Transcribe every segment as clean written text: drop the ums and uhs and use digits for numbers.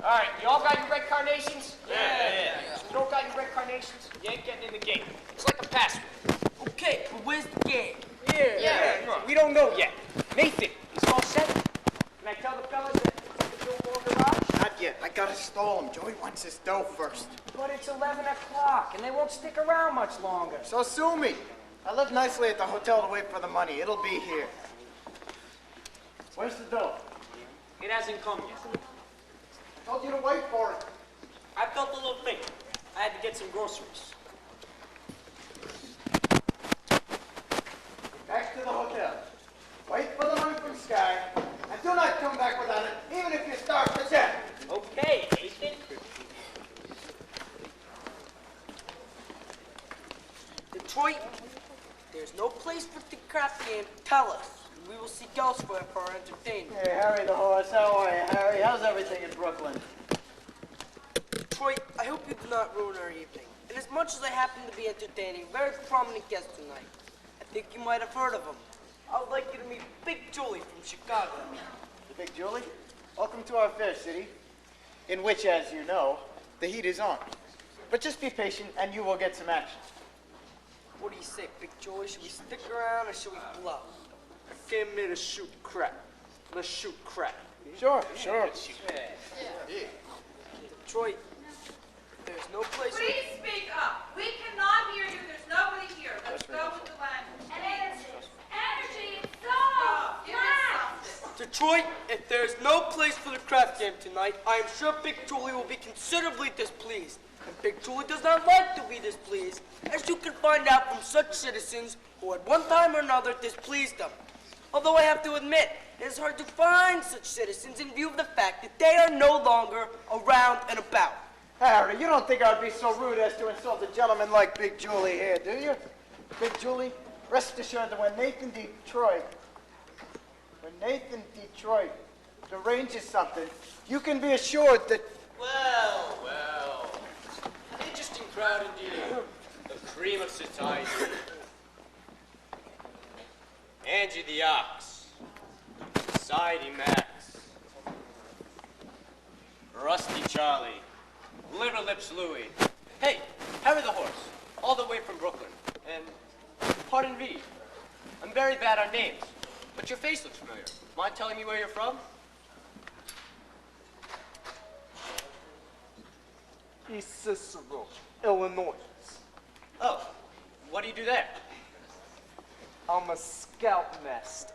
All right, you all got your red carnations? Yeah. So you don't got your red carnations, you ain't getting in the game. It's like a password. Okay, but where's the game? Yeah. We don't know yet. Nathan, is all set? Can I tell the fellas that the Billboard garage? Not yet. I gotta stall him. Joey wants his dough first. But it's 11 o'clock, and they won't stick around much longer. So sue me. I live nicely at the hotel to wait for the money. It'll be here. Where's the dough? It hasn't come yet. I told you to wait for it. I felt a little faint. I had to get some groceries. Back to the hotel. Wait for the money from Sky. And do not come back without it, even if you starve to death. Okay, Nathan. Detroit, there's no place for the crap game. Tell us. We will seek elsewhere for our entertainment. Hey, Harry the horse. How are you, Harry? How's everything in Brooklyn? Detroit, I hope you do not ruin our evening. And as much as I happen to be entertaining a very prominent guest tonight, I think you might have heard of him. I would like you to meet Big Julie from Chicago. The Big Julie? Welcome to our fair city, in which, as you know, the heat is on. But just be patient, and you will get some action. What do you say, Big Julie? Should we stick around or should we blow? I came here to shoot crap. Let's shoot crap. Sure. Detroit, there's no place. Please speak up. We cannot hear you. There's nobody here. Let's go with the language. Energy, it's so Give me something. Detroit, if there's no place for the craft game tonight, I am sure Big Julie will be considerably displeased. And Big Julie does not like to be displeased, as you can find out from such citizens who at one time or another displeased them. Although I have to admit, it is hard to find such citizens in view of the fact that they are no longer around and about. Harry, you don't think I'd be so rude as to insult a gentleman like Big Julie here, do you? Big Julie, rest assured that when Nathan Detroit arranges something, you can be assured that... Well. An interesting crowd indeed. The cream of society. Angie the Ox. Society Max. Rusty Charlie. Liver Lips Louie. Hey, Harry the Horse. All the way from Brooklyn. And pardon me. I'm very bad on names. But your face looks familiar. Mind telling me where you're from? East Cicero, Illinois. Oh, what do you do there? I'm a scoutmaster.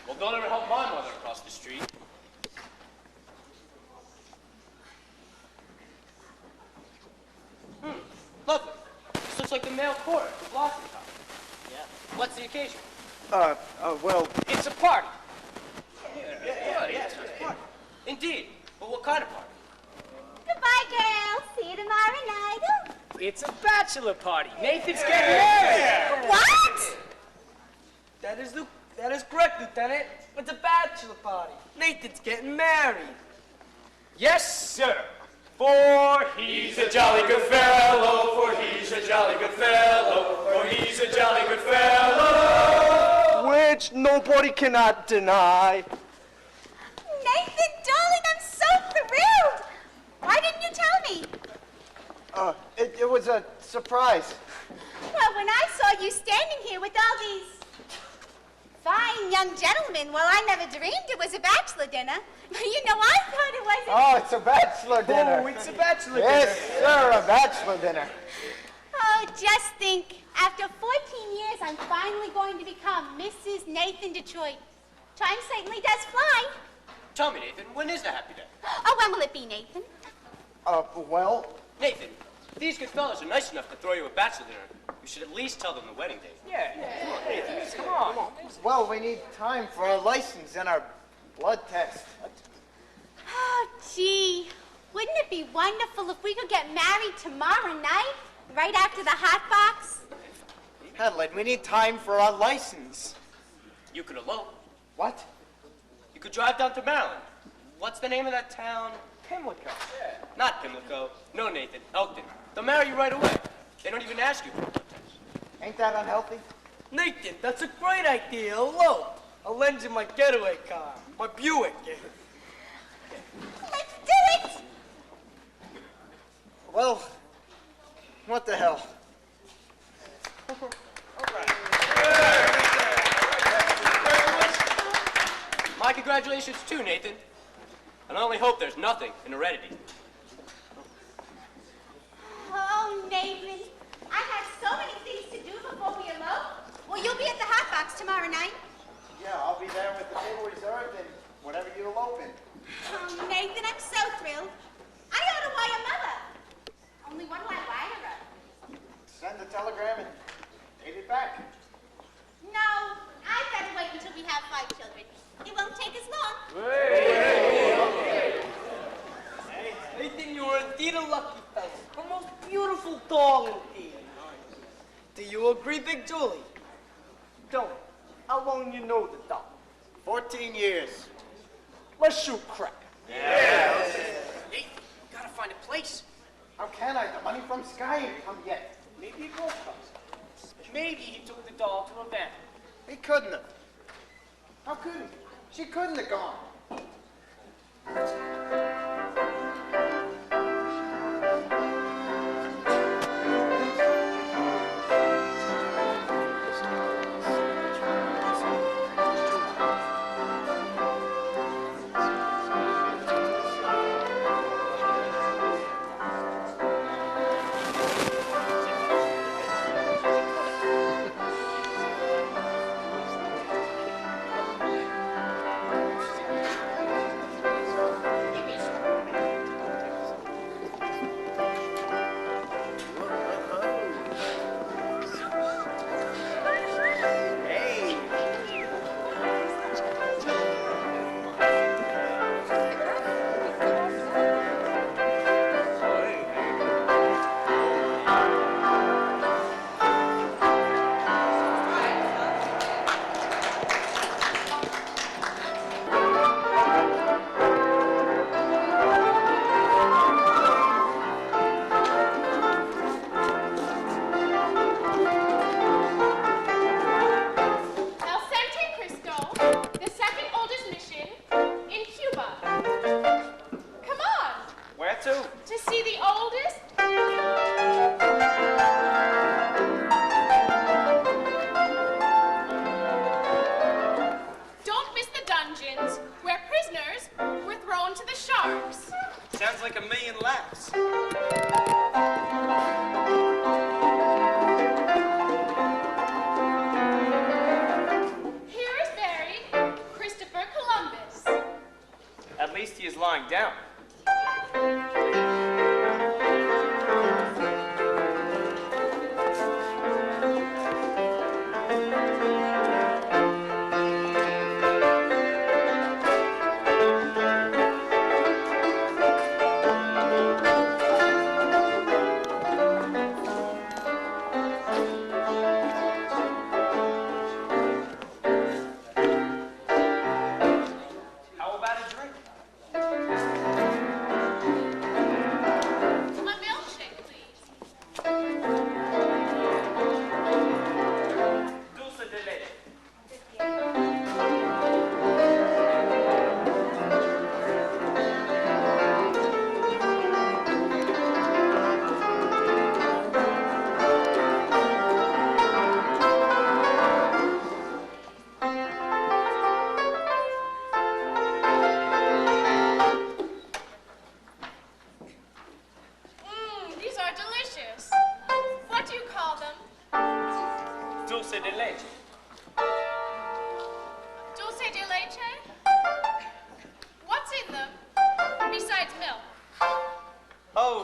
Well, don't ever help my mother across the street. Lovely. This looks like the male chorus of Blossom Time. Yeah. What's the occasion? well... It's a party. Yeah, it's a party. Indeed. But what kind of party? Goodbye, girls. See you tomorrow night. It's a bachelor party. Nathan's getting married. What? That is correct, Lieutenant. It's a bachelor party. Nathan's getting married. Yes, sir. For he's a jolly good fellow, for he's a jolly good fellow, for he's a jolly good fellow. Which nobody cannot deny. Nathan, darling, I'm so thrilled. Why didn't you tell me? It was a surprise. Well, when I saw you standing here with all these fine young gentlemen, well, I never dreamed it was a bachelor dinner. You know, I thought it was Oh, it's a bachelor dinner. Oh, it's a bachelor dinner. Yes, sir, a bachelor dinner. Oh, just think. After 14 years, I'm finally going to become Mrs. Nathan Detroit. Time certainly does fly. Tell me, Nathan, when is the happy day? Oh, when will it be, Nathan? Well... Nathan, these good fellas are nice enough to throw you a bachelor dinner. You should at least tell them the wedding date. Yeah. Come on, Nathan. Come on. Well, we need time for our license and our blood test. Oh, gee. Wouldn't it be wonderful if we could get married tomorrow night, right after the hot box? Adelaide, we need time for our license. You could elope. What? You could drive down to Maryland. What's the name of that town? Pimlico. Not Pimlico. No, Nathan. Elkton. They'll marry you right away. They don't even ask you for a blood test. Ain't that unhealthy? Nathan, that's a great idea. Elope. I'll lend you my getaway car, my Buick. Let's do it! What the hell? My congratulations too, Nathan. And I only hope there's nothing in heredity. Oh, Nathan, I had so many things to do before we elope. Well, you'll be at the Hot Box tomorrow night. Yeah, I'll be there with the table reserved and whatever you elope in. Oh, Nathan, I'm so thrilled. I ought to wire Mother. Only one way I wire her. Send the telegram and date it back. No, I'd better wait until we have 5 children. It won't take us long. Nathan, you are indeed a lucky fellow. The most beautiful doll indeed. Do you agree, Big Julie? Don't. How long you know the doll? 14 years. Let's shoot crack. Nathan, you gotta find a place. How can I? The money from Sky ain't come yet. Maybe it goes comes. Maybe he took the doll to a bank. He couldn't have. How could he? She couldn't have gone.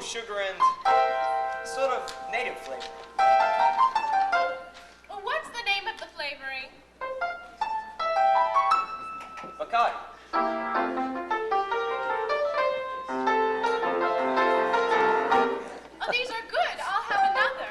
Sugar and sort of native flavor. Well, what's the name of the flavoring? Bacardi. Oh, these are good. I'll have another.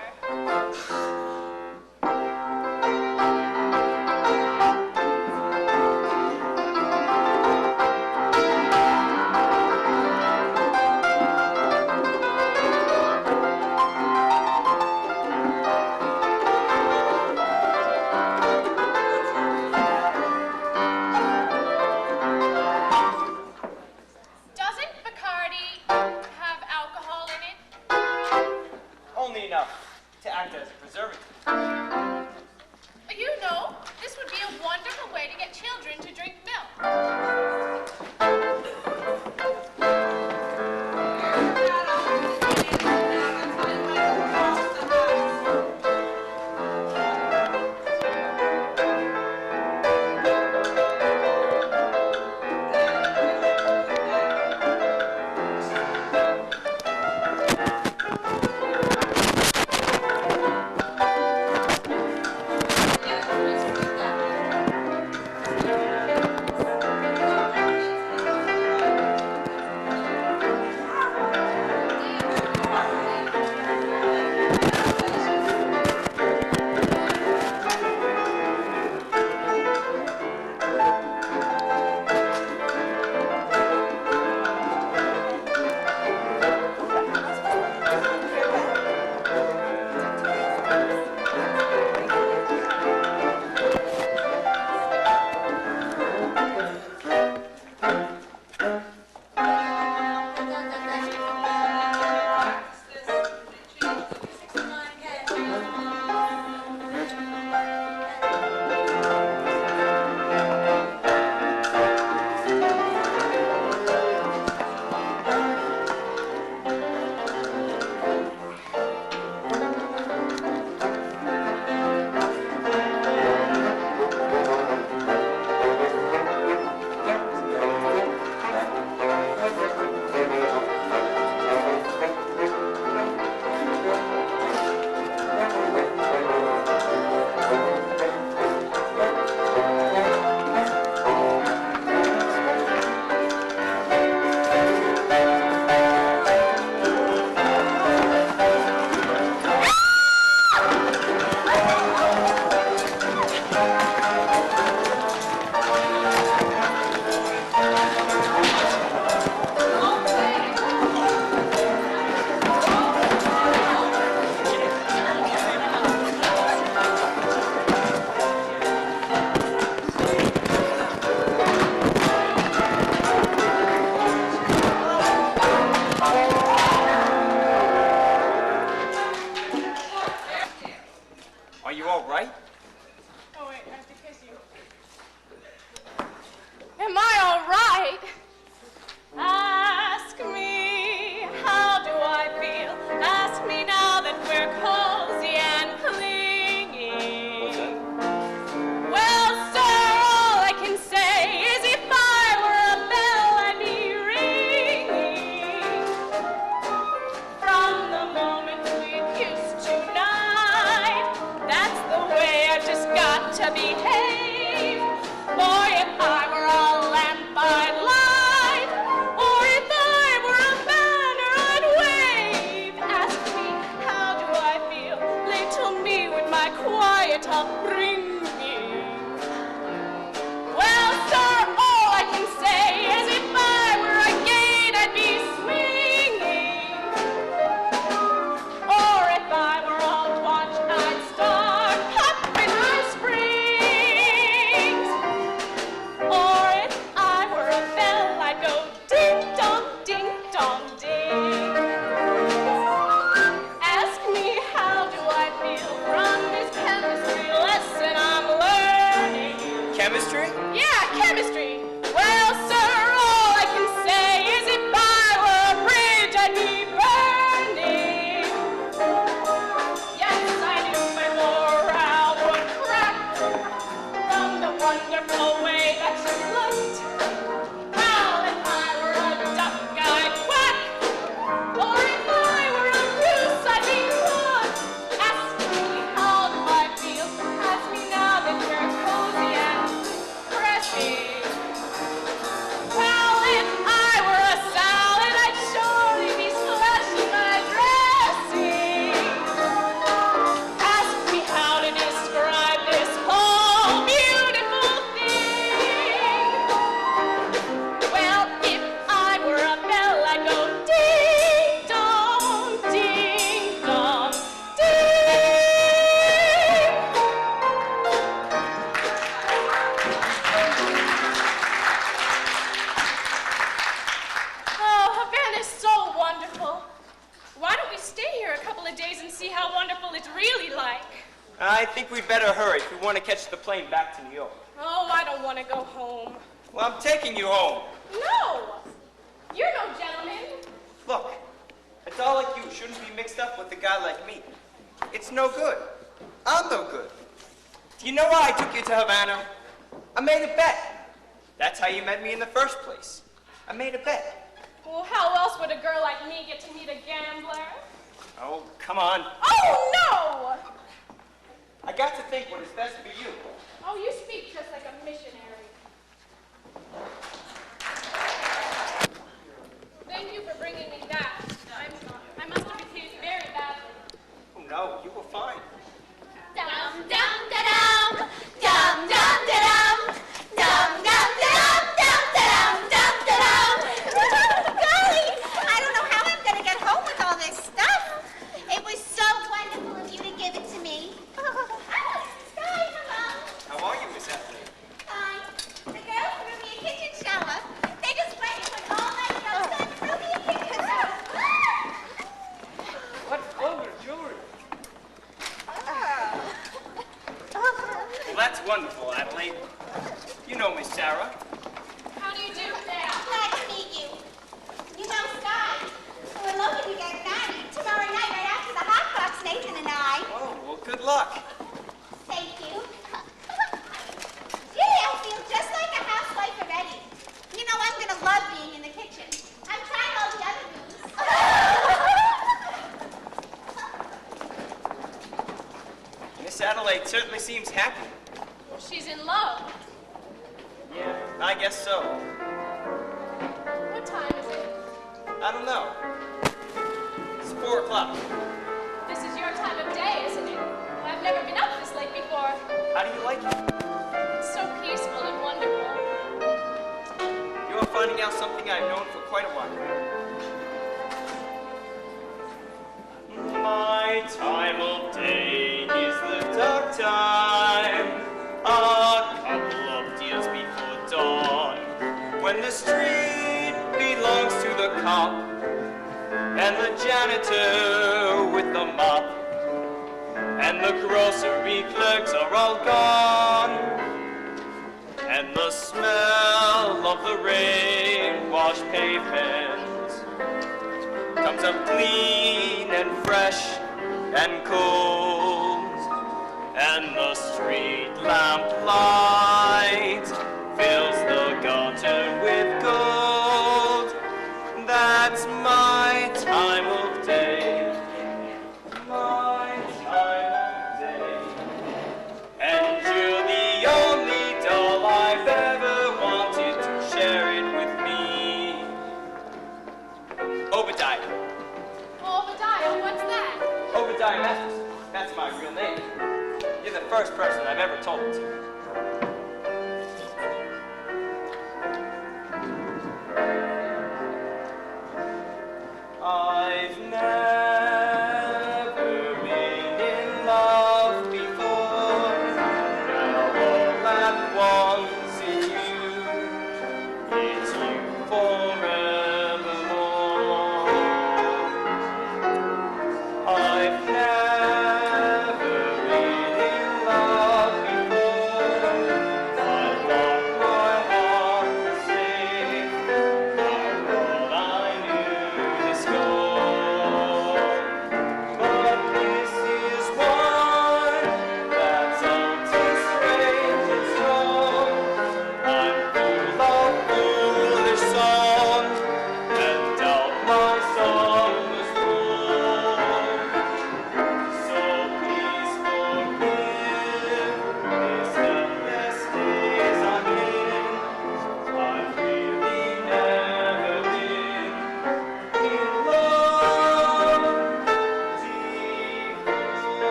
wonderful. Why don't we stay here a couple of days and see how wonderful it's really like? I think we'd better hurry if we want to catch the plane back to New York. Oh, I don't want to go home. Well, I'm taking you home. No! You're no gentleman. Look, a doll like you shouldn't be mixed up with a guy like me. It's no good. I'm no good. Do you know why I took you to Havana? I made a bet. That's how you met me in the first place. I made a bet. Well, how else would a girl like me get to meet a gambler? Oh, come on. Oh, no! I got to think what is best for you. Oh, you speak just like a missionary. Thank you for bringing me that. I must have behaved very badly. Oh, no, you were fine. Dum dum da dum, dum dum da dum, dum dum da dum, dum dum da dum. Golly, I don't know how I'm going to get home with all this stuff. It was so wonderful of you to give it to me. Sky, hello. How are you, Miss Athlete? Fine. The girls threw me a kitchen shower. They just went and put all night outside and threw me a kitchen shower. What color jewelry? Well, that's wonderful, Adelaide. You know Miss Sarah. How do you do? Glad to meet you. You know, Sky, we're looking to get married tomorrow night right after the hot box, Nathan and I. Oh, well, good luck. Thank you. Gee, I feel just like a housewife already. You know, I'm going to love being in the kitchen. I've tried all the other rooms. Miss Adelaide certainly seems happy. Well, she's in love. Yeah, I guess so. What time is it? I don't know. It's 4 o'clock. This is your time of day, isn't it? I've never been up this late before. How do you like it? It's so peaceful and wonderful. You are finding out something I've known for quite a while. My time of day is the dark time, a couple of years before dawn, when the street belongs to the cop, and the janitor with the mop, and the grocery clerks are all gone, and the smell of the rain-washed pavement comes up clean and fresh and cold, and the street lamp light fills the garden with gold. That's my time of day, my time of day, and you're the only doll I've ever wanted to share it with me. Obadiah. Obadiah, what's that? Obadiah Masterson. That's my real name. You're the first person I've ever told it to. I've never been in love before. Now all at once it's you forevermore. I've never been in love before.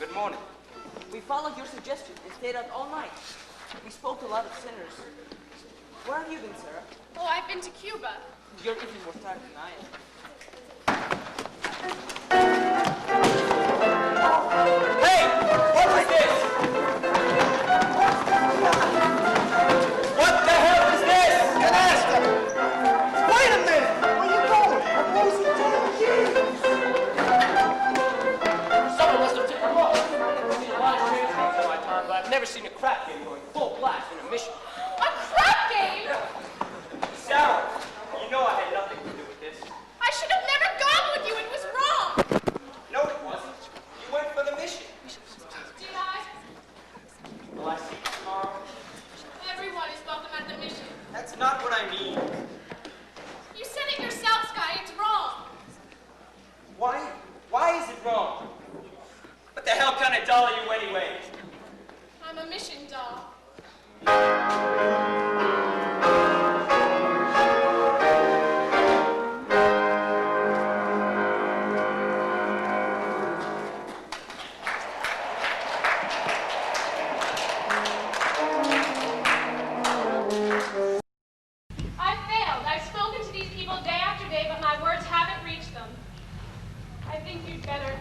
Good morning. We followed your suggestion and stayed out all night. We spoke to a lot of sinners. Where have you been, Sarah? Oh, I've been to Cuba. You're even more tired than I am. Hey! What was this? What the hell is this? Canasta! Wait a minute! Where you going? I'm losing 10 years! Someone must have tipped them off. I've seen a lot of strange things in my time, but I've never seen a crap game going full blast in a mission. A crap game? Sarah, you know I had nothing to do with this. I should have never gone with you. It was wrong. No, it wasn't. You went for the mission. Did I? Will I see you tomorrow? Everyone is welcome at the mission. That's not what I mean. You said it yourself, Sky. It's wrong. Why? Why is it wrong? What the hell kind of doll are you anyway? I'm a mission doll. I failed. I've spoken to these people day after day, but my words haven't reached them. I think you'd better.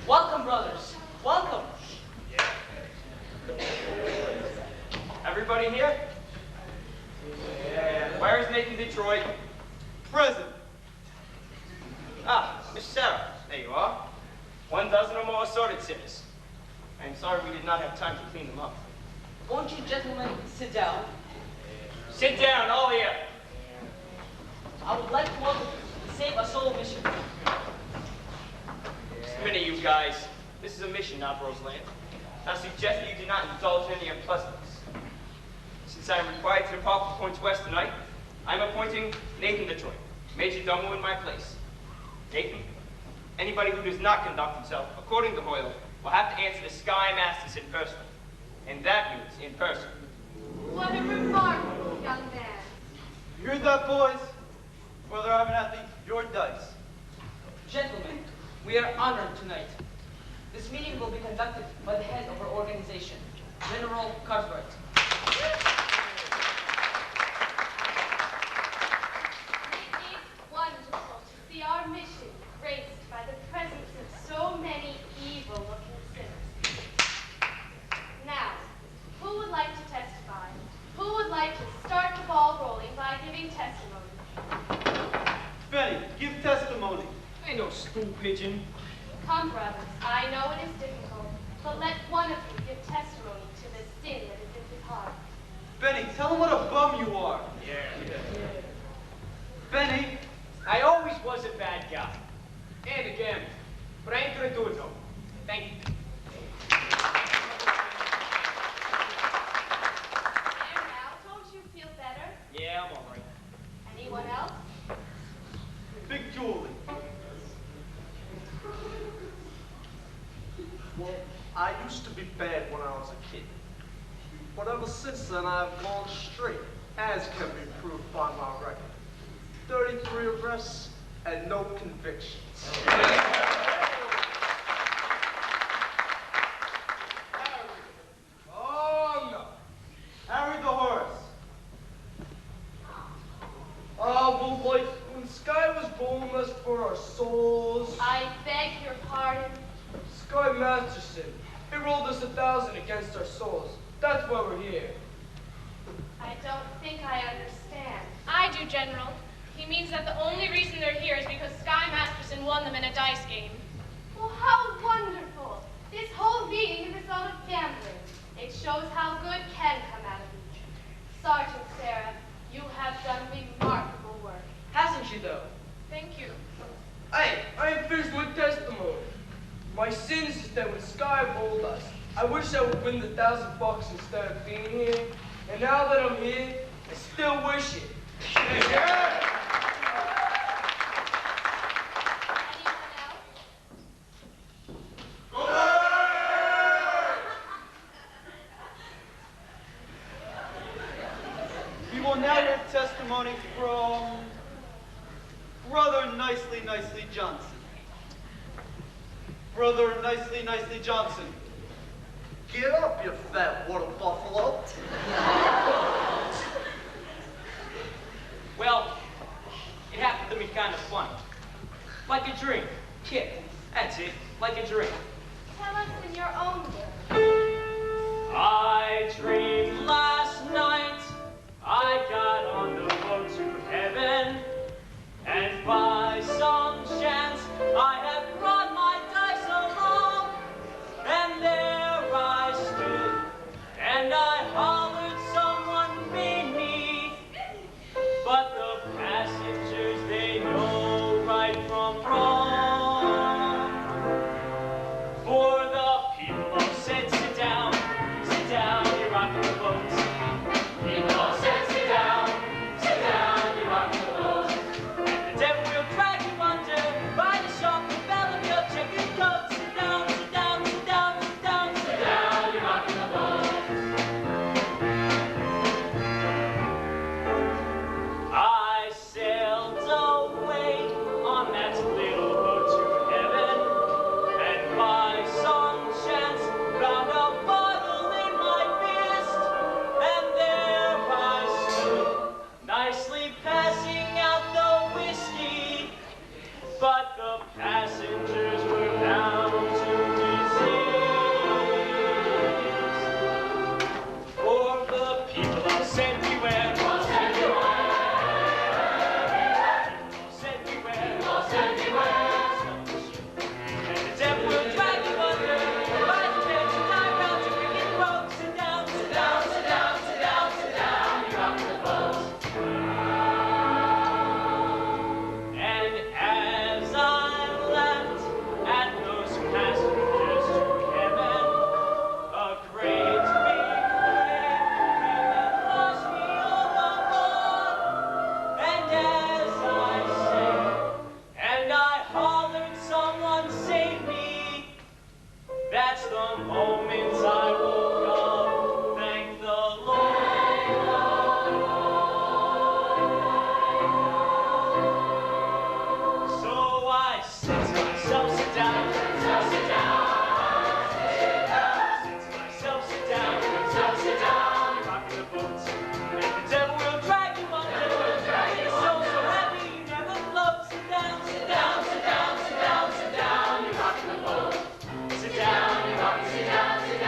Welcome, brothers. Welcome. Everybody here? Yeah. Where is Nathan Detroit? Present. Ah, Miss Sarah. There you are. 1 dozen or more assorted sinners. I am sorry we did not have time to clean them up. Won't you gentlemen sit down? Sit down, all of you. I would like to welcome you to Save a Soul mission. Just a minute, you guys. This is a mission, not Roseland. I suggest that you do not indulge in any unpleasantness. Since I am required to depart from points west tonight, I am appointing Nathan Detroit, Major Domo in my place. Nathan, anybody who does not conduct himself according to Hoyle will have to answer the Sky Masters in person. And that means in person. What a remarkable young man. You heard that, boys? Brother Abernathy, your dice. Gentlemen, we are honored tonight. This meeting will be conducted by the head of our organization, General Cartwright. It is wonderful to see our mission graced by the presence of so many evil-looking sinners. Now, who would like to testify? Who would like to start the ball rolling by giving testimony? Benny, give testimony. I know, stool pigeon. Come, brothers, I know it is difficult, but let one of you give testimony to the sin that is in his heart. Benny, tell him what a bum you are. Yeah. Benny, I always was a bad guy. And again. But I ain't gonna do it though. Thank you. There now, don't you feel better? Yeah, I'm alright. Anyone else? Big Julie. Well, I used to be bad when I was a kid. But ever since then, I've gone straight, as can be proved by my record. 33 arrests and no convictions. Oh, no. Harry the horse. Well, like, when Sky was boneless for our souls, I beg your pardon. Sky Masterson, he rolled us 1,000 against our souls. That's why we're here. I don't think I understand. I do, General. He means that the only reason they're here is because Sky Masterson won them in a dice game. Well, how wonderful. This whole meeting is a result of gambling. It shows how good can come out of each. Sergeant Sarah, you have done remarkable work. Hasn't she, though? Thank you. Hey, I ain't finished with testimony. My sins is that when Sky rolled us, I wish I would win the $1,000 instead of being here. And now that I'm here, I still wish it. We will now hear testimony from Brother Nicely Johnson. Brother Nicely Johnson. Get up, you fat water buffalo. Well, it happened to me kind of funny. Like a dream. Kid, that's it. Like a dream. Tell us in your own words. I dreamed last night I got on the road to heaven, and by some chance I had brought my dice along, and there I stood, and I hollered someone made me, but the passengers, they know right from wrong, for the people all said, sit down, you're rocking the boat. People all said, sit down, you're rocking the boat. And the devil will drag you under by the sharp bell of your checkered coat. Sit down, you're rocking the boat. I sailed away on that little boat to heaven, and by some chance found a bottle in my fist, and there I stood, nicely passing out the whiskey, but the passengers were bound to resist, for the people all said beware. And the devil will drag you under by the tail to die round your wicked road. Sit down, you're rocking the boat. And as I laughed at those passengers to heaven, a great big wave came and washed me overboard. And as I sang, and I hollered, someone save me, that's the moment I woke up. Thank the Lord. So I said to myself, sit down, sit down, sit to myself, sit down, you're rocking the boat. And the devil will drag you under, you're so happy you never float. Sit down, you're rocking the boat. Sit down, you're rocking, sit down, you're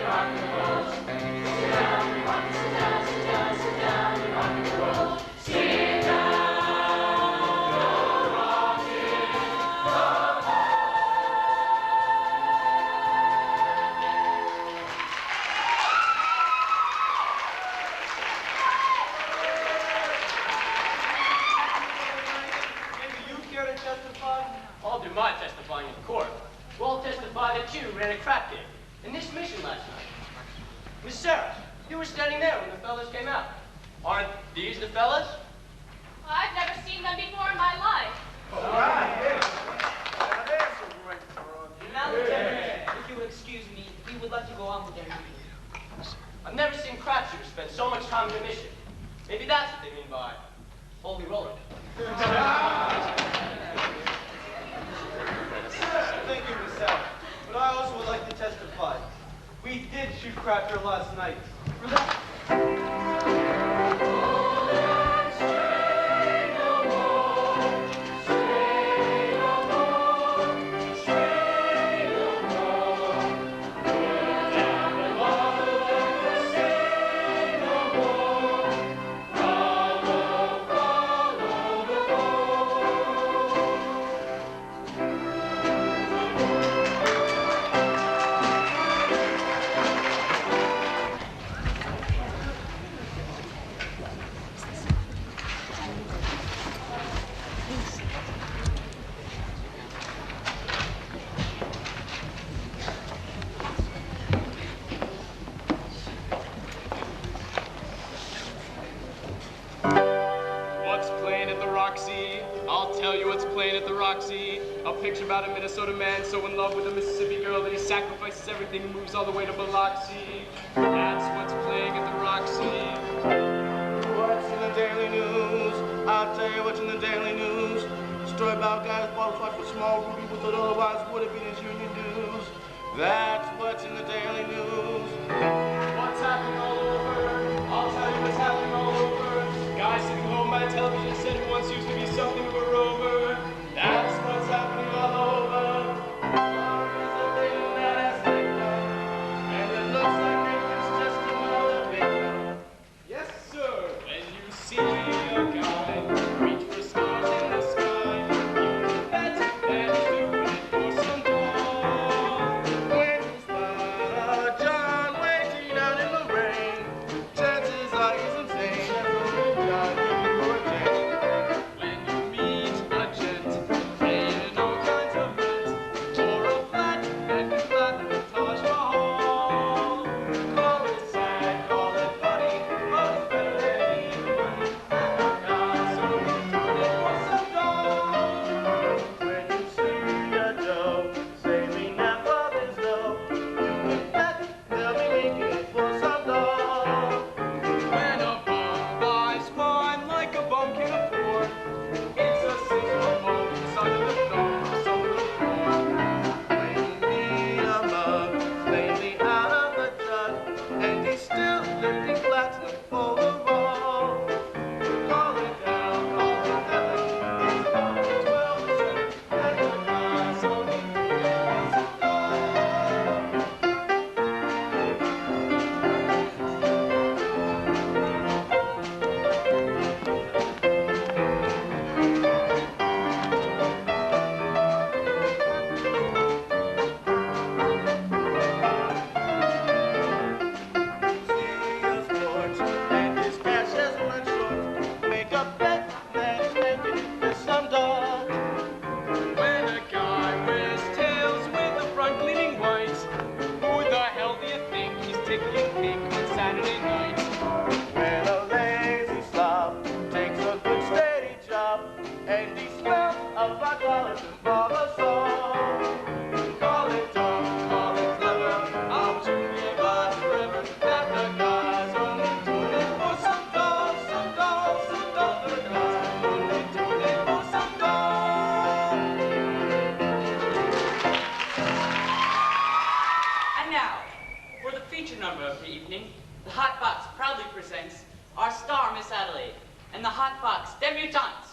rocking the boat. Sit down, you're rocking, sit down, you're rocking the boat. Sit down, you're rocking the boat. Maybe you care to testify? I'll do my testifying in court. We'll testify that you ran a crap game in this mission last night. Miss Sarah, you were standing there when the fellas came out. Aren't these the fellas? I've never seen them before in my life. Now, Lieutenant, if you would excuse me, we would like to go on with their meeting. I've never seen crap shooters spend so much time in a mission. Maybe that's what they mean by holy roller. Thank you, Miss Al. But I also would like to testify. We did shoot crap here last night. Roxy. I'll tell you what's playing at the Roxy. A picture about a Minnesota man so in love with a Mississippi girl that he sacrifices everything and moves all the way to Biloxi. That's what's playing at the Roxy. What's in the daily news? I'll tell you what's in the daily news. Story about guys bought a watch for small Ruby with it, otherwise would have been his union dues. That's what's in the daily news. What's happening all over? I'll tell you what's happening all over. Guy sitting home by television said he once used to be something of a rover. That's what's happening all over. There's a thing that has slipped up, and it looks like it's just another victim. Yes, sir. When you see a guy reach for stars in the sky, you can bet that he's doing it for some doll. When you spot a John waiting out in the rain, chances are he's insane. That's what he's for a change. When you meet a gent paying all kinds of rent for a flat that can flatten the Taj Mahal, call it sad, call it funny, but it's better than any money. So he's doing it for some doll. When you see a Joe saving up for his dough, you can bet they'll be making it for some doll. When a bum buys wine like a bum can afford, it's a seasonal bum inside of the thumb of some little boy. When you meet a mug, lately out of the jug, and he's still lifting platinum for the ball. Call it down, call it heaven, it's about 12 to 7, and the guy's only doing some doll. See a sports, and his cash has run short. Make a bet that he's making it for some doll. When a guy wears tails with the front gleaming white, who the hell do you think he's tickling pink on Saturday night? When a lazy slob takes a good steady job, and he smells of $5 and Barbasol. Call it dumb, call it clever, I'll tune the vibe forever. That the guy's only doing it for some doll, some doll, some doll. The guy's only doing it for some doll. And now, for the feature number of the evening, the Hot Box proudly presents our star, Miss Adelaide, and the Hot Box debutantes.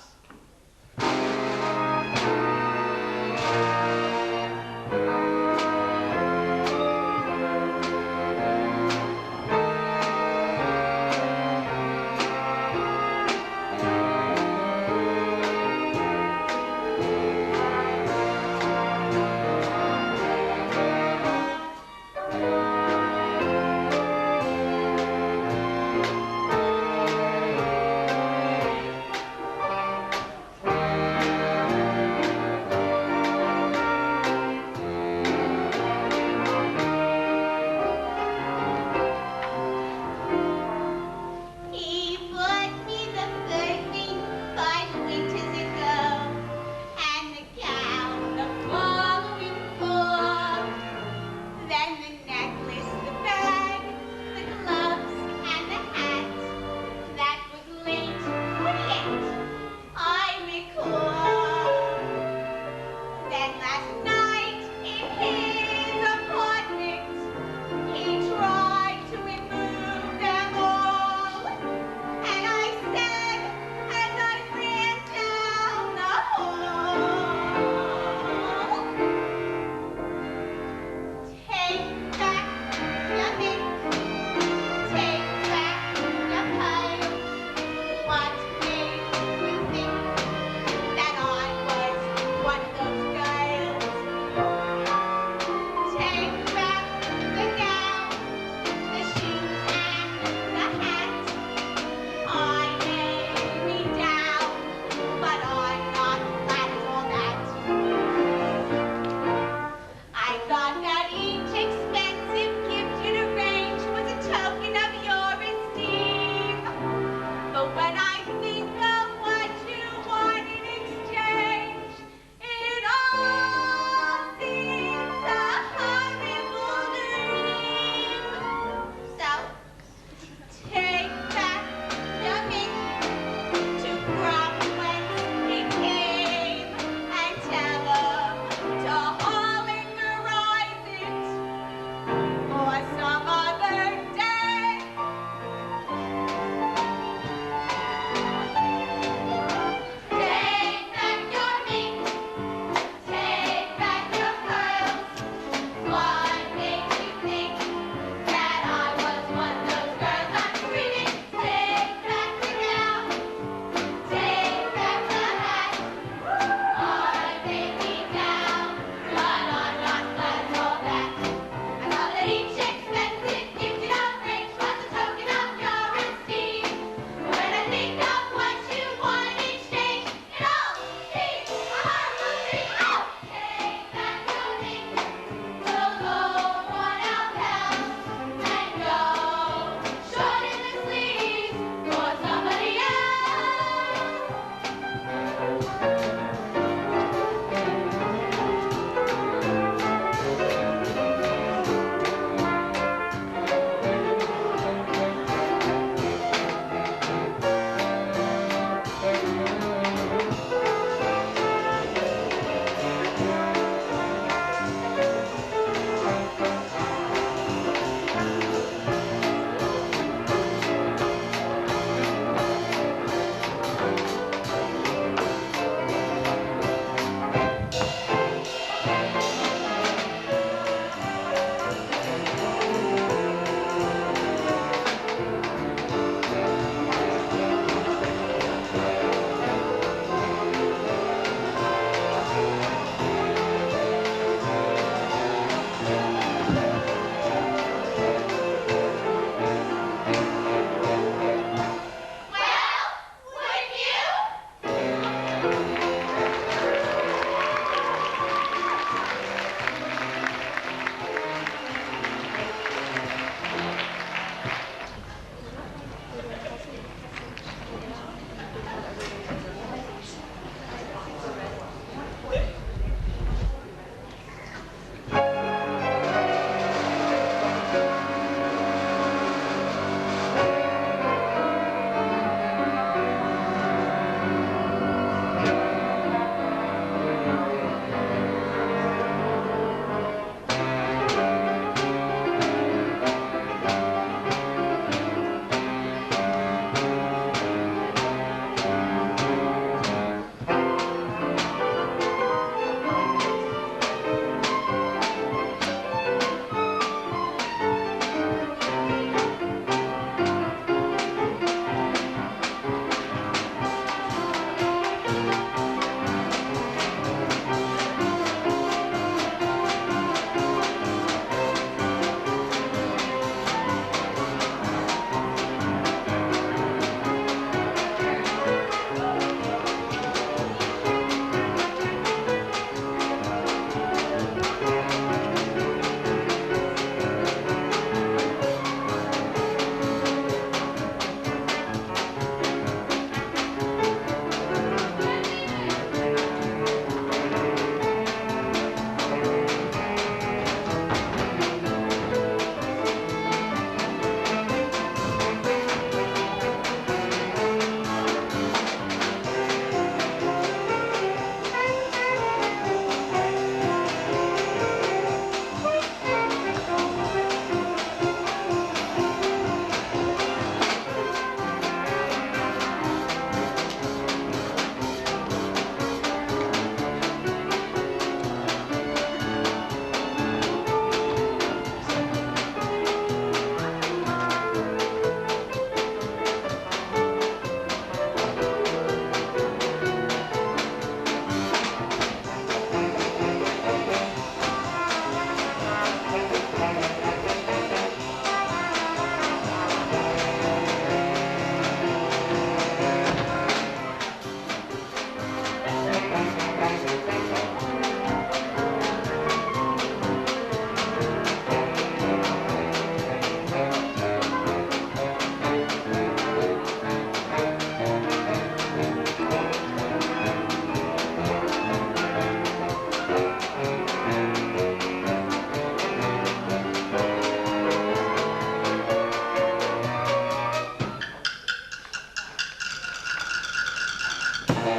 Wait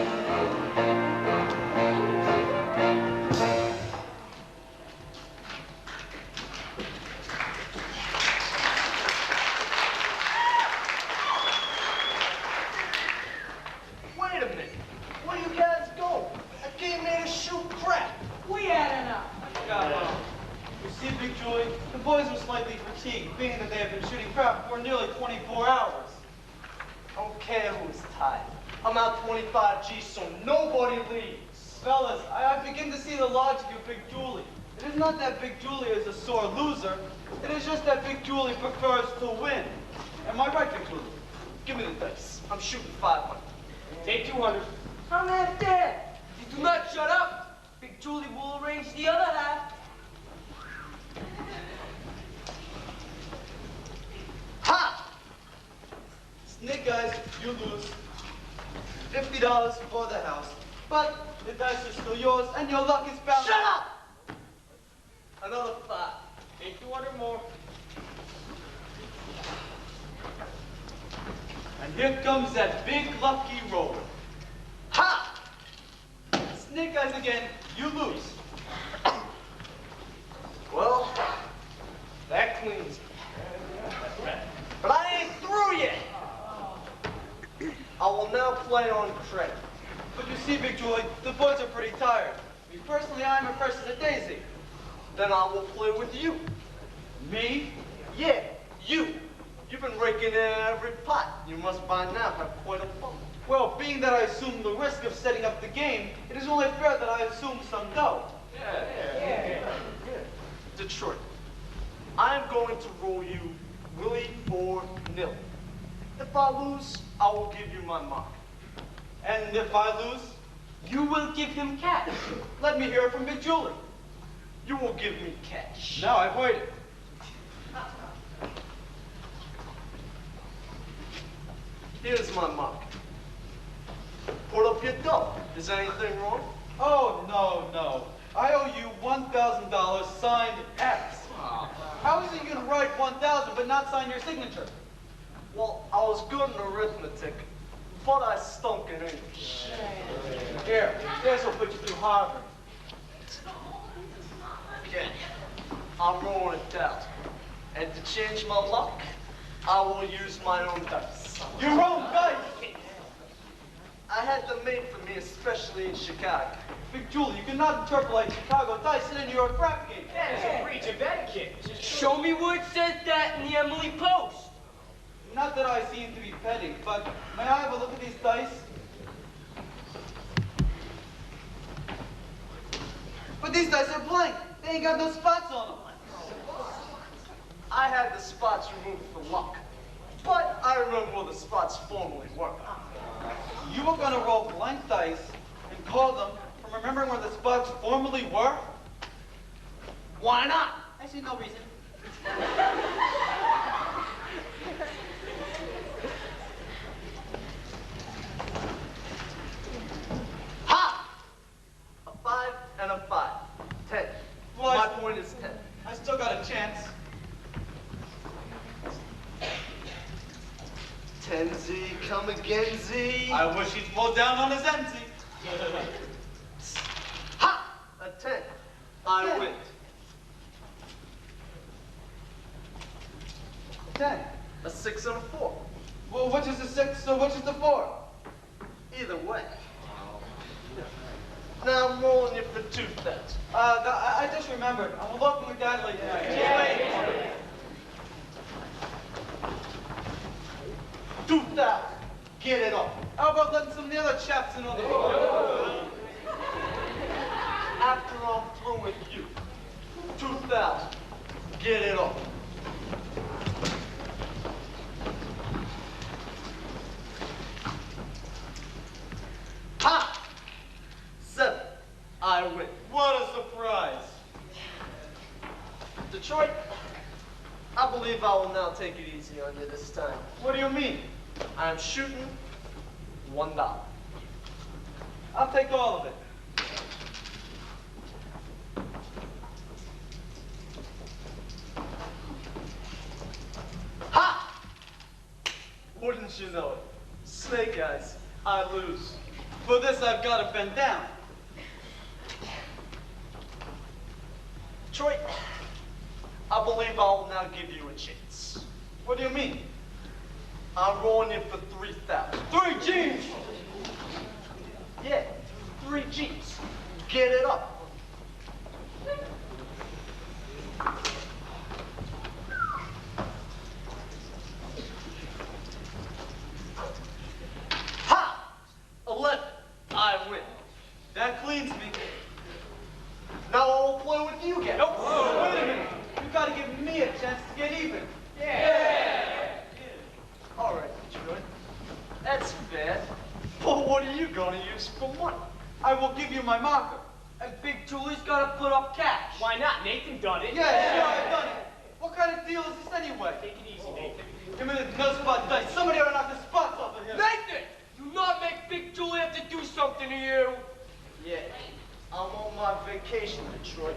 a minute. Where you guys go? I came here to shoot crap. We had enough. You see, Big Julie, the boys are slightly fatigued, being that they have been shooting crap for nearly 24 hours. I don't care who's tired. I'm out 25 G's so nobody leaves. Fellas, I begin to see the logic of Big Julie. It is not that Big Julie is a sore loser. It is just that Big Julie prefers to win. Am I right, Big Julie? Give me the dice. I'm shooting 500. Take 200. I'm half dead. If you do not shut up, Big Julie will arrange the other half. Ha! Snake eyes, you lose. $50 for the house. But the dice are still yours, and your luck is bound. Shut up! Another 5. Take 200 more. And here comes that big lucky roll. Ha! Snake eyes again, you lose. Well, that cleans me. But I ain't through yet. I will now play on credit. But you see, Big Julie, the boys are pretty tired. Me personally, I'm a fresh as a daisy. Then I will play with you. Me? Yeah, you. You've been raking in every pot. You must by now have quite a fund. Well, being that I assume the risk of setting up the game, it is only fair that I assume some dough. Detroit, I am going to roll you Willie 4-0. If I lose, I will give you my mark. And if I lose, You will give him cash. let me hear it from Big Julie. You will give me cash. Now I've waited. Here's my mark. Put up your dough. Is anything wrong? Oh, no. I owe you $1,000 signed X. How is it you can write 1,000 but not sign your signature? Well, I was good in arithmetic, but I stunk in English. Here, this will put you through Harvard. Okay, I'm rolling it down. And to change my luck, I will use my own dice. Your own dice! I had them made for me, especially in Chicago. Big Julie, you cannot interpolate Chicago dice in a New York crap game. That's a breach of etiquette. Show me where it says that in the Emily Post. Not that I seem to be petty, but may I have a look at these dice? But these dice are blank. They ain't got no spots on them. I had the spots removed for luck, but I remember where the spots formerly were. You were gonna roll blank dice and call them from remembering where the spots formerly were? Why not? I see no reason. Ha! A 5 and a 5. 10. Well, My point is 10. I still got a chance. 10Z, come again, Z. I wish he'd slow down on his empty. Ha! A 10. I 10. win. 10. A 6 and a 4. Well, which is the 6, so which is the 4? Either way. Now I'm rolling you for 2,000. I just remembered. I'm eloping with Dad late tonight. 2,000. Get it off. How about letting some of the other chaps in on the boat? After I'm through with you. 2,000. Get it off. Ha! 7. I win. What a surprise. Detroit, I believe I will now take it easy on you this time. What do you mean? I'm shooting $1. I'll take all of it. Ha! Wouldn't you know it? Snake eyes, I lose. For this, I've got to bend down. Troy, I believe I'll now give you a chance. What do you mean? I'm rolling in for 3,000. 3 G's! Yeah, 3 G's. Get it up. Ha! 11. I win. That cleans me. Now I'll play with you again. Nope. Wait a minute. You gotta give me a chance to get even. All right, Troy. That's fair. But what are you gonna use for money? I will give you my marker. And Big Julie's gotta put up cash. Why not? Nathan done it. Yeah, sure, I've done it. What kind of deal is this anyway? Take it easy, Nathan. Give me the no spot dice. Somebody ought to knock the spots off of here. Nathan! Do not make Big Julie have to do something to you. Yeah, I'm on my vacation, Detroit.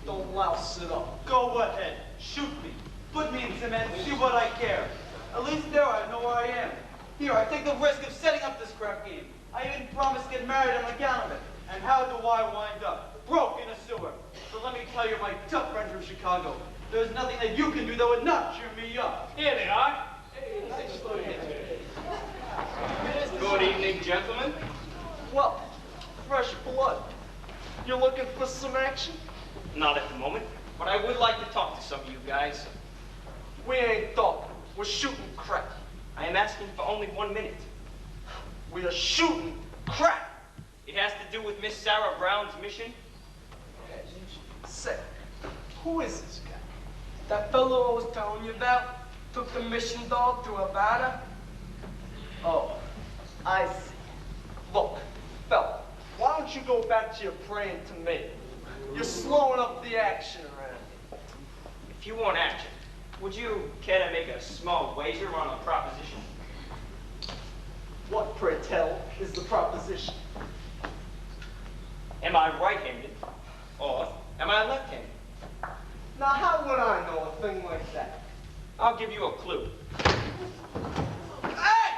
Don't louse it up. Go ahead. Shoot me. Put me in cement. See what I care. At least there I know where I am. Here, I take the risk of setting up this crap game. I even promised to get married on account of it. And how do I wind up? Broke in a sewer. So let me tell you, my tough friend from Chicago, there's nothing that you can do that would not cheer me up. Here they are. Good evening, gentlemen. Well, fresh blood. You looking for some action? Not at the moment, but I would like to talk to some of you guys. We ain't talking. We're shooting crap. I am asking for only 1 minute. We are shooting crap. It has to do with Miss Sarah Brown's mission. Say, who is this guy? That fellow I was telling you about took the mission dog to Havana. Oh, I see. Look, fella, why don't you go back to your praying to me? You're slowing up the action around. If you want action, would you care to make a small wager on a proposition? What, pray tell, is the proposition? Am I right-handed or am I left-handed? Now, how would I know a thing like that? I'll give you a clue. Hey!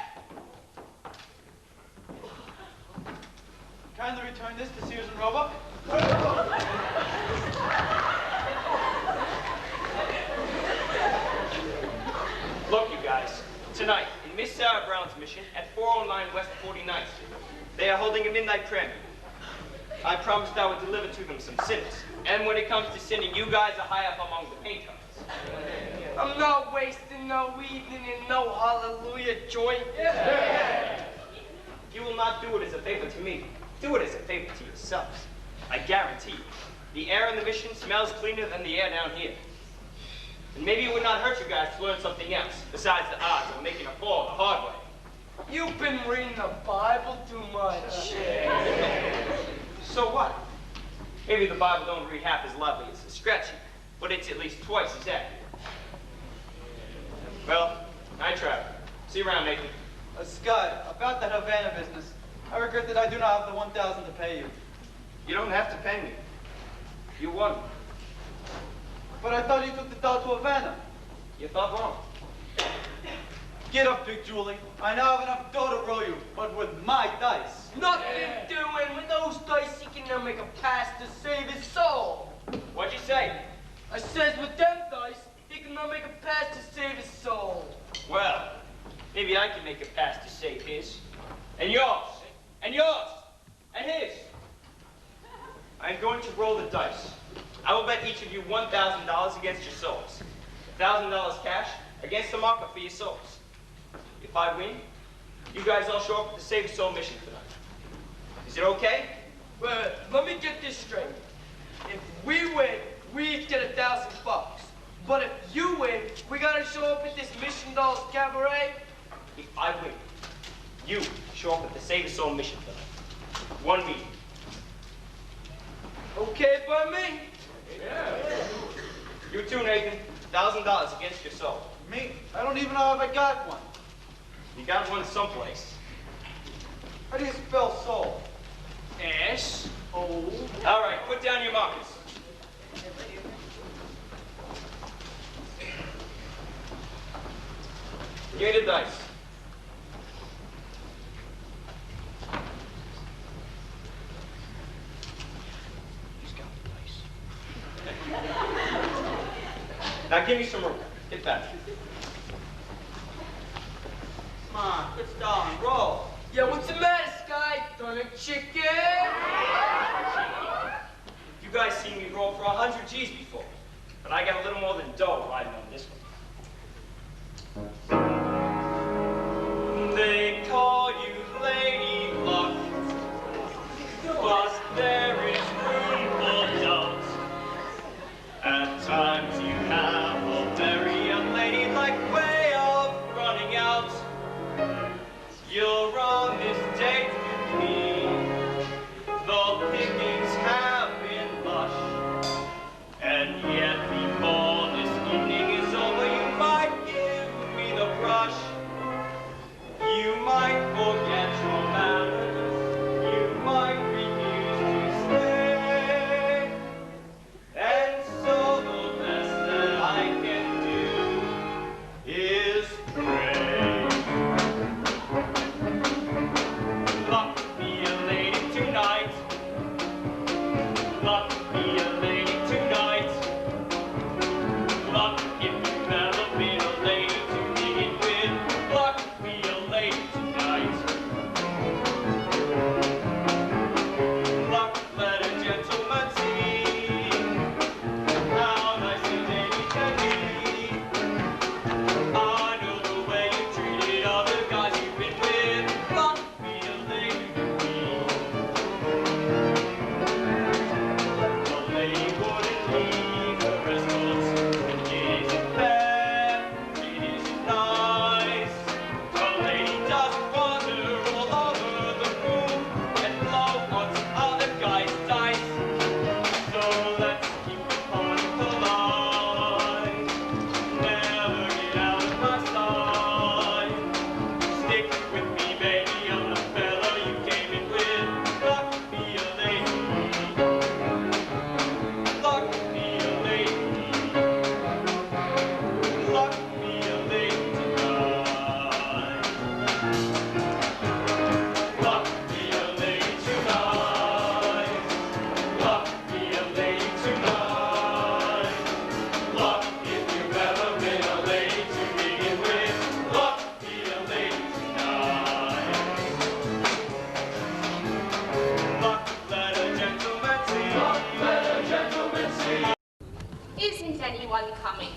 Kindly return this to Sears and Roebuck. Look, you guys, tonight, in Miss Sarah Brown's mission at 409 West 49th Street, they are holding a midnight prayer meeting. I promised I would deliver to them some sinners. And when it comes to sinning, you guys are high up among the painters. I'm not wasting no evening in no hallelujah joint. You will not do it as a favor to me. Do it as a favor to yourselves. I guarantee you, the air in the mission smells cleaner than the air down here. And maybe it would not hurt you guys to learn something else, besides the odds of making a fall the hard way. You've been reading the Bible too much. So what? Maybe the Bible don't read half as lovely as the scratchy, but it's at least twice as accurate. Well, I travel. See you around, Nathan. Scott, about that Havana business, I regret that I do not have the 1,000 to pay you. You don't have to pay me. You won. But I thought you took the dog to Havana. You thought wrong. Get up, Big Julie. I now have enough dough to roll you, but with my dice. Nothing doing. With those dice, he can now make a pass to save his soul. What'd you say? I says with them dice, he can now make a pass to save his soul. Well, maybe I can make a pass to save his. And yours. And yours. And his. I'm going to roll the dice. I will bet each of you $1,000 against your souls. $1,000 cash against the marker for your souls. If I win, you guys all show up at the Save a Soul mission tonight. Is it okay? Wait, let me get this straight. If we win, we each get $1,000. But if you win, we gotta show up at this Mission Dolls Cabaret. If I win, you show up at the Save a Soul mission tonight. One meeting. Okay by me. You too, Nathan. $1,000 against your soul. Me? I don't even know if I got one. You got one someplace. How do you spell soul? S-O. All right, put down your markers. Give me the dice. Now give me some room. Get back. Come on, good stalling, roll. Yeah, what's the matter, Sky? Done a chicken? You guys seen me roll for 100 G's before, but I got a little more than dough riding on this one. They call you Lady Luck, but there is room for doubt. At times you have a very unladylike way of running out. You're on this date with me. The pickings have been lush, and yet before this evening is over, you might give me the brush. You might forget your manners. You might refuse to stay. And so the best that I can do is pray. Luck be a lady tonight. Luck be a lady tonight. Luck if you've ever been a lady to begin with. Luck be a lady tonight. Luck let a gentleman see how nice a lady can be. I know the way you treated other guys you've been with. Luck be a lady to me. A lady wouldn't leave her escorts. It isn't fair, it isn't nice. A lady doesn't wander all over the room and blow on some other guy's dice. So let's keep the party polite. Never get out of my sight. Stick with me, baby, I'm the fella you came in with. Luck be a lady. Luck be a lady. Luck be a lady tonight. Luck be a lady tonight. Luck be a lady tonight. Luck if you've ever been a lady to begin with. Luck be a lady tonight. Luck let a gentleman see. Luck let a gentleman see. Isn't anyone coming?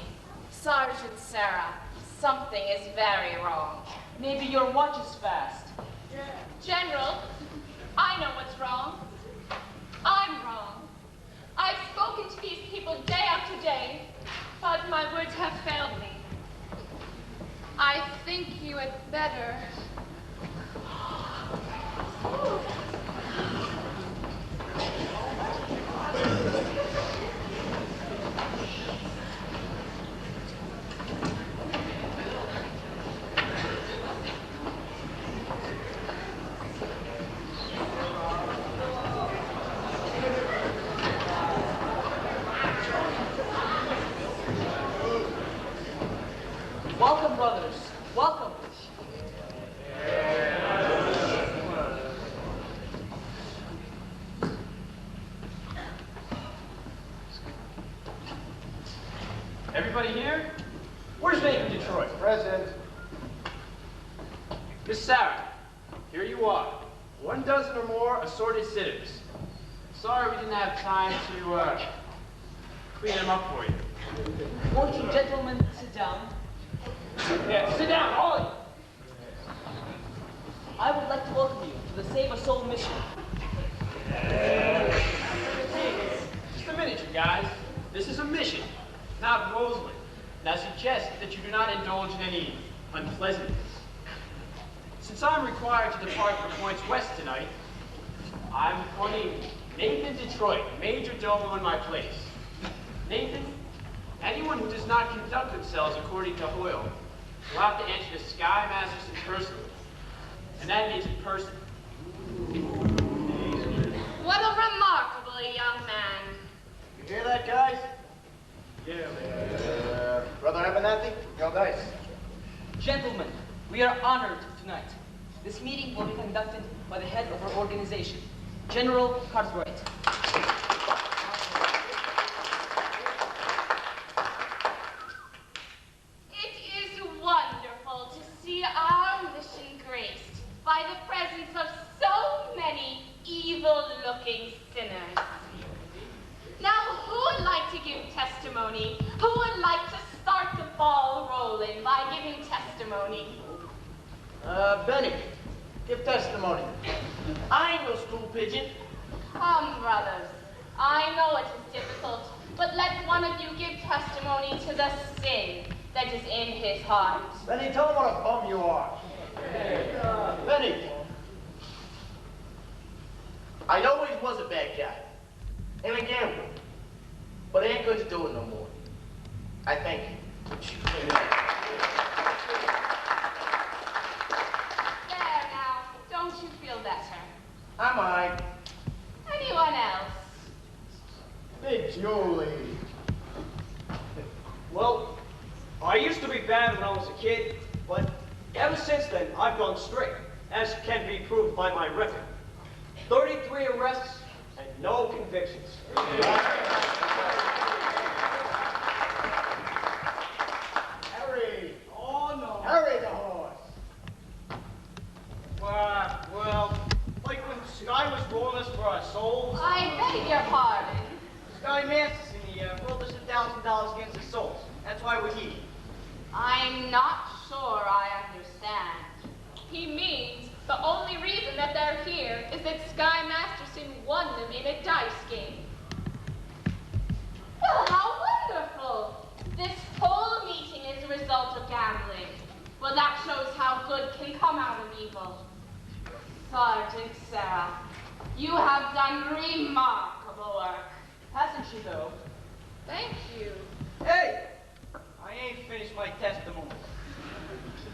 Sergeant Sarah, something is very wrong. Maybe your watch is fast. General, I know what's wrong. I'm wrong. I've spoken to these people day after day, but my words have failed me. I think you had better. Welcome, brothers. Welcome. Everybody here? Where's Nathan Detroit? Present. Miss Sarah, here you are. 1 dozen or more assorted sitters. Sorry we didn't have time to clean them up for you. Won't you gentlemen sit down? Yeah, sit down, all of you. I would like to welcome you to the Save a Soul mission. Just a minute, you guys. This is a mission, not Roseland. And I suggest that you do not indulge in any unpleasantness. Since I'm required to depart for Points West tonight, I'm appointing Nathan Detroit, Major Domo in my place. Nathan, anyone who does not conduct themselves according to Hoyle will have to answer to Sky Masterson personally. And that means in person. What a remarkable young man. You hear that, guys? Yeah. Brother Abernathy, your dice. Gentlemen, we are honored tonight. This meeting will be conducted by the head of our organization, General Cartwright. looking sinners. Now, who would like to give testimony? Who would like to start the ball rolling by giving testimony? Benny, give testimony. I ain't no stool pigeon. Come, brothers, I know it is difficult, but let one of you give testimony to the sin that is in his heart. Benny, tell him what a bum you are. Benny, I always was a bad guy and a gambler, but I ain't going to do it no more. I thank you. There now, don't you feel better? I'm alright. Anyone else? Big Julie. Well, I used to be bad when I was a kid, but ever since then, I've gone straight, as can be proved by my record. 33 arrests and no convictions. Harry. Oh, no. Harry the horse. Well, like when Sky was rolling us for our souls. I beg your pardon. Sky Masterson, he rolled us $1,000 against his souls. That's why we're here. I'm not sure I understand. He means the only reason that they're here is that Sky Masterson won them in a dice game. Well, how wonderful! This whole meeting is a result of gambling. Well, that shows how good can come out of evil. Sergeant Sarah, you have done remarkable work. Hasn't she, though? Thank you. Hey! I ain't finished my testimony.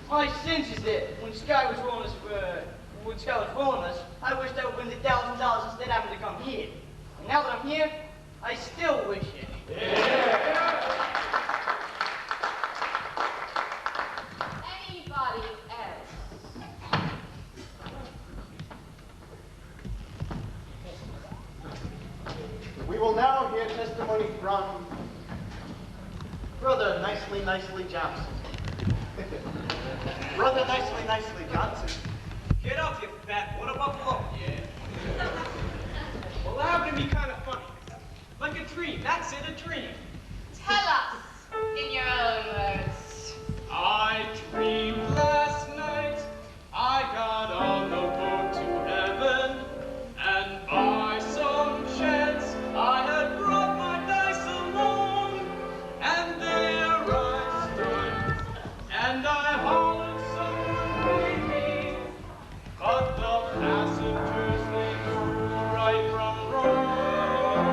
My sins is that when Sky was rolling us, I wished I would win the $1,000 instead of having to come here. And now that I'm here, I still wish it. Anybody else? We will now hear testimony from Brother Nicely Johnson. Brother Nicely Johnson. Get up, you fat buffalo. Yeah. Well, that happened to be kind of funny. Like a dream. That's it, a dream. Tell us in your own words. I dreamed last night I got on a boat to heaven, and by some chance I had brought my dice along, and there I stood, and I hollered someone made me, but the passengers they knew right from wrong,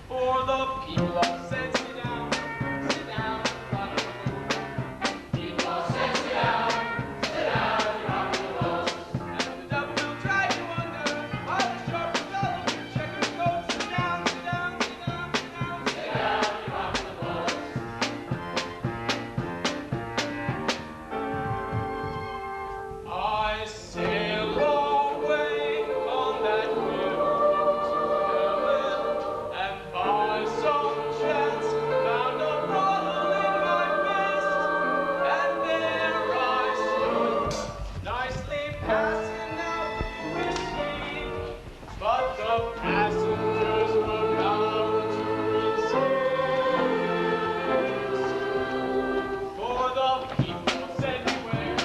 for the people said sit down, rock the boat. People said sit down, rock the boat. And the devil will drag you under, while the sharp fellow will check your coat. Sit down, rock the boat. I sailed away on that river to heaven, and by some chance found a bottle in my fist, and there I stood, nicely passing out whiskey, but the passengers were bound to insist, for the people said beware,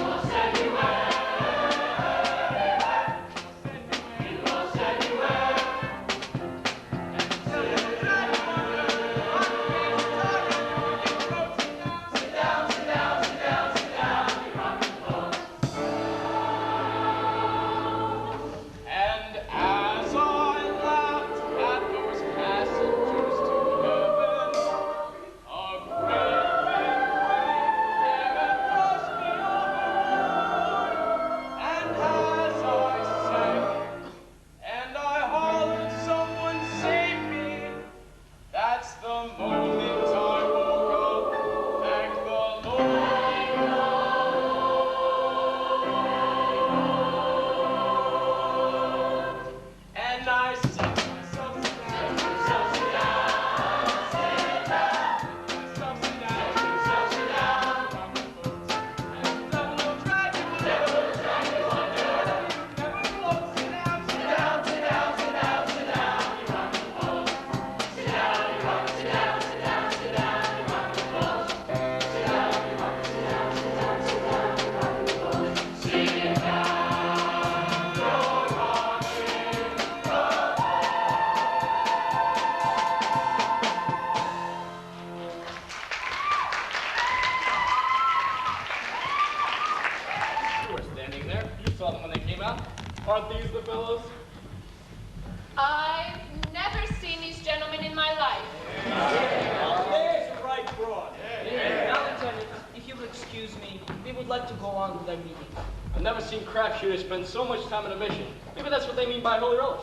came out. Aren't these the fellows? I've never seen these gentlemen in my life. There's the right broad. Now, Lieutenant, if you will excuse me, we would like to go on with our meeting. I've never seen crapshooters spend so much time in a mission. Maybe that's what they mean by holy relish.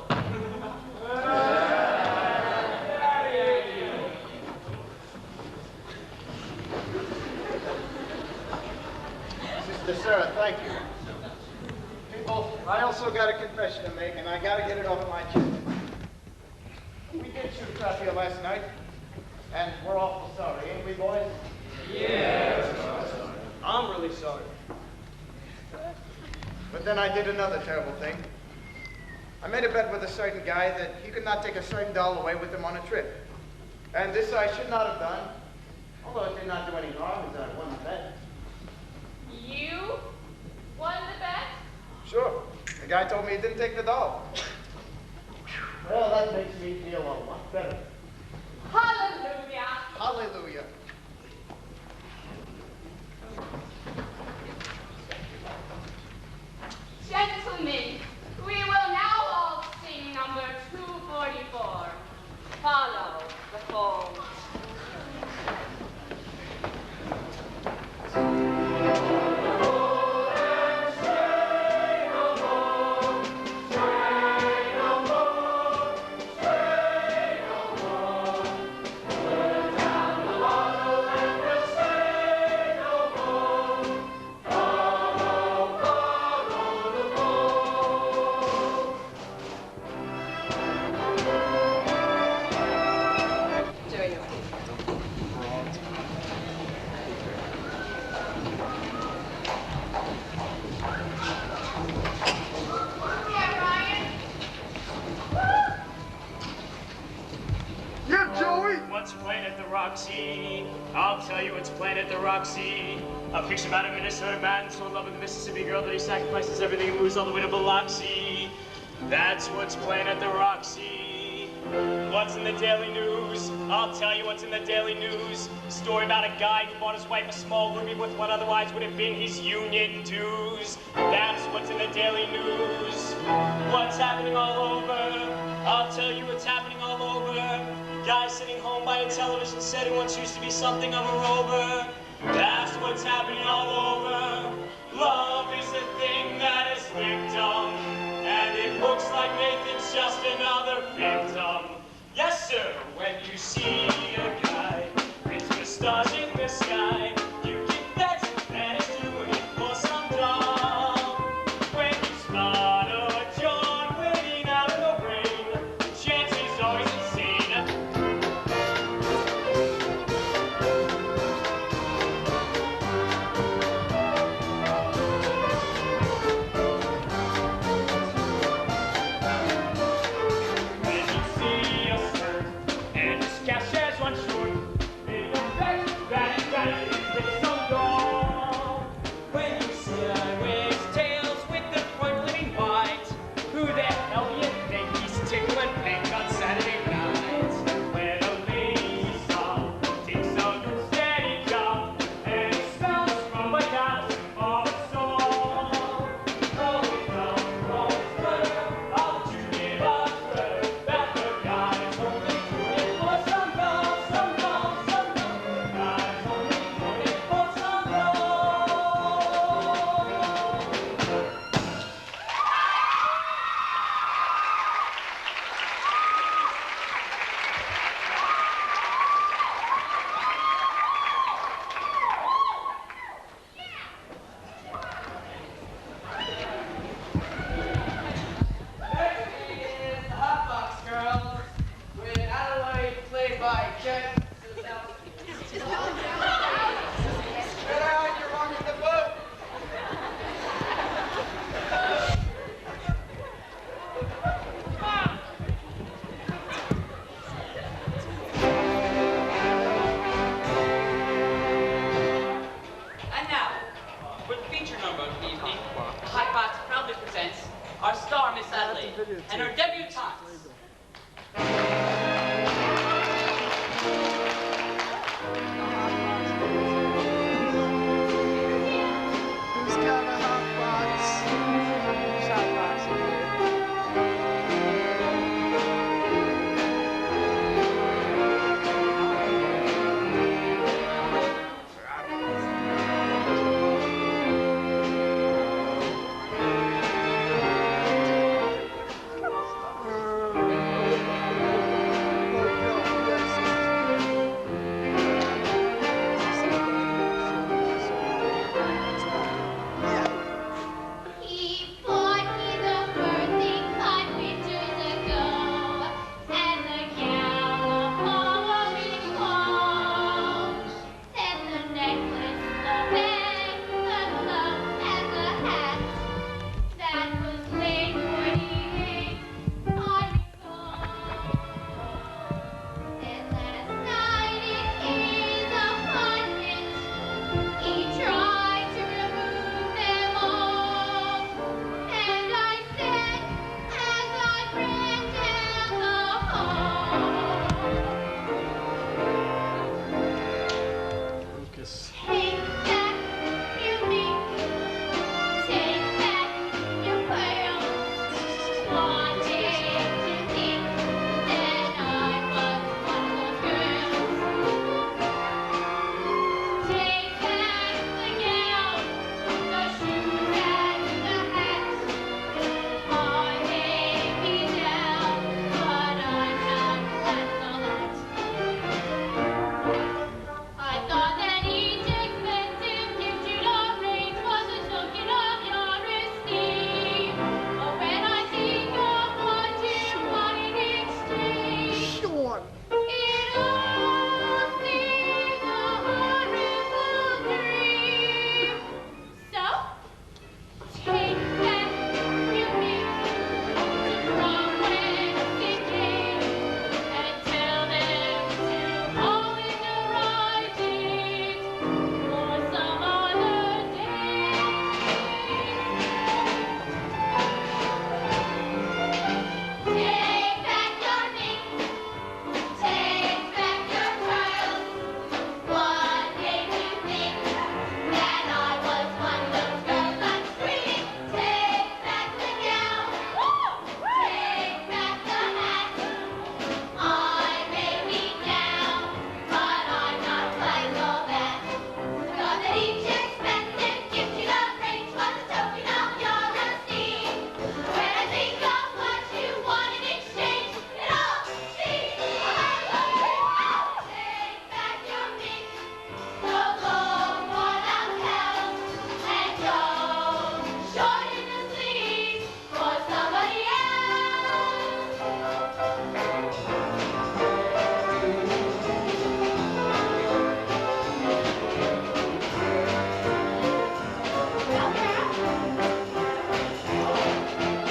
Sister Sarah, thank you. People, I also got a confession to make, and I got to get it off my chest. We did shoot crap here last night, and we're awful sorry, ain't we, boys? I'm really sorry. But then I did another terrible thing. I made a bet with a certain guy that he could not take a certain doll away with him on a trip. And this I should not have done, although it did not do any harm as I won the bet. You won the bet? Sure. The guy told me he didn't take the doll. Well, that makes me feel a lot better. Hallelujah. Hallelujah. Gentlemen, we will now all sing number 244. Follow the fold. What's playing at the Roxy? I'll tell you what's playing at the Roxy. A picture about a Minnesota man so in love with a Mississippi girl that he sacrifices everything and moves all the way to Biloxi. That's what's playing at the Roxy. What's in the Daily News? I'll tell you what's in the Daily News. Story about a guy who bought his wife a small ruby with what otherwise would have been his union dues. That's what's in the Daily News. What's happening all over? I'll tell you what's happening all over. Guy sitting home by a television set who once used to be something of a rover. That's what's happening all over. Love is a thing that is victim, and it looks like Nathan's just another victim. Yes, sir, when you see a guy with the stars in the sky, you can bet that he's doing it for some drum. When you spot a John waiting out in the rain, chances are he's insane. Our star, Miss Adelaide, and her debutante.